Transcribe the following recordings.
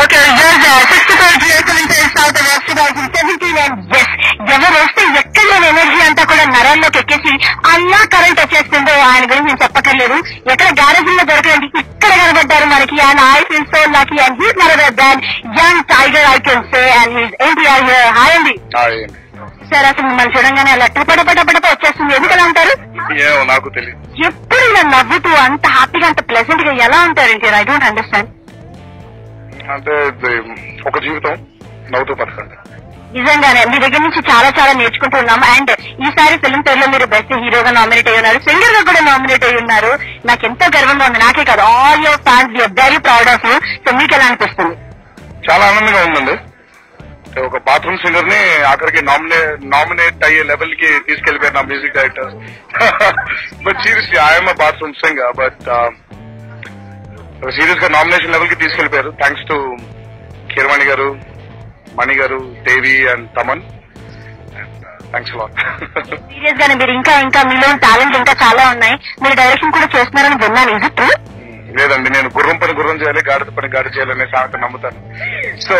Okay, just 65 years into South of 2017 and yes, ఎవరు వస్తే ఎక్కడ లేని ఎనర్జీ అంతా కూడా నరాల్లోకి ఎక్కేసి అలా కరెంట్ వచ్చేస్తుందో ఆయన గురించి నేను చెప్పక్కర్లేదు. ఎక్కడ గ్యారేజ్ లో దొరకలేదు, ఇక్కడ కనబడ్డారు మనకి. And I feel so lucky and he's none other than young tiger I can say and he's NTR here. Hi అండి. సార్ అసలు మిమ్మల్ని చూడంగానే అలా టపటపటపట వచ్చేస్తుంది, ఎందుకలా ఉంటారు? నాకు తెలియదు. ఎప్పుడు ఇలా నవ్వుతూ అంత హ్యాపీగా అంత ప్లెజెంట్ గా ఎలా ఉంటారు ఎన్టీఆర్? I don't understand. అంటే ఒక జీవితం నవ్వుతూ బతకండి. నిజంగానే మీ దగ్గర నుంచి చాలా చాలా నేర్చుకుంటూ ఉన్నాం. అండ్ ఈసారి ఫిల్మ్ ఫేర్ లో మీరు బెస్ట్ హీరోగా నామినేట్ అయ్యి ఉన్నారు, సింగర్ గా కూడా నామినేట్ అయ్యి ఉన్నారు. నాకు ఎంతో గర్వంగా ఉంది. నాకే కాదు, all your fans we are very proud of you. So మీకు ఎలా అనిపిస్తుంది? చాలా ఆనందంగా ఉందండి. ఒక బాత్రూమ్ సింగర్ ని ఆఖరికి నామినేట్ అయ్యే లెవెల్ కి తీసుకెళ్లిపోయారు నా music director. But seriously I'm a bathroom singer, but serious గా నామినేషన్ లెవెల్ కి తీసుకెళ్లిపోయారు. Thanks to Keeravani garu, Mani garu, Devi and Thaman. Thanks lot. Serious గానే మీరు ఇంకా ఇంకా మీలో టాలెంట్ ఇంకా చాలా ఉన్నాయి. మీరు డైరెక్షన్ కూడా చేస్తున్నారని విన్నాను. ఇది ట్రూ? లేదండి, నేను గుర్రం పని గుర్రం చేయాలి, గాడిద పని గాడి చేయాలనే సామెత నమ్ముతాను. So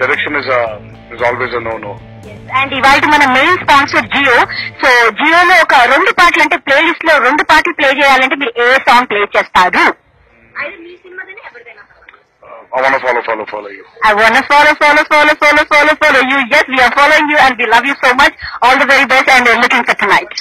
direction is always no. And ఇవాళ మన మెయిన్ స్పాన్సర్ జియో. సో జియోలో ఒక 2 పాటలు అంటే ప్లే లిస్ట్ లో 2 పాటలు ప్లే చేయాలంటే మీరు ఏ సాంగ్ ప్లే చేస్తారు? I want to follow you. I want to follow you. Yes, we are following you and we love you so much. All the very best and we're looking for tonight.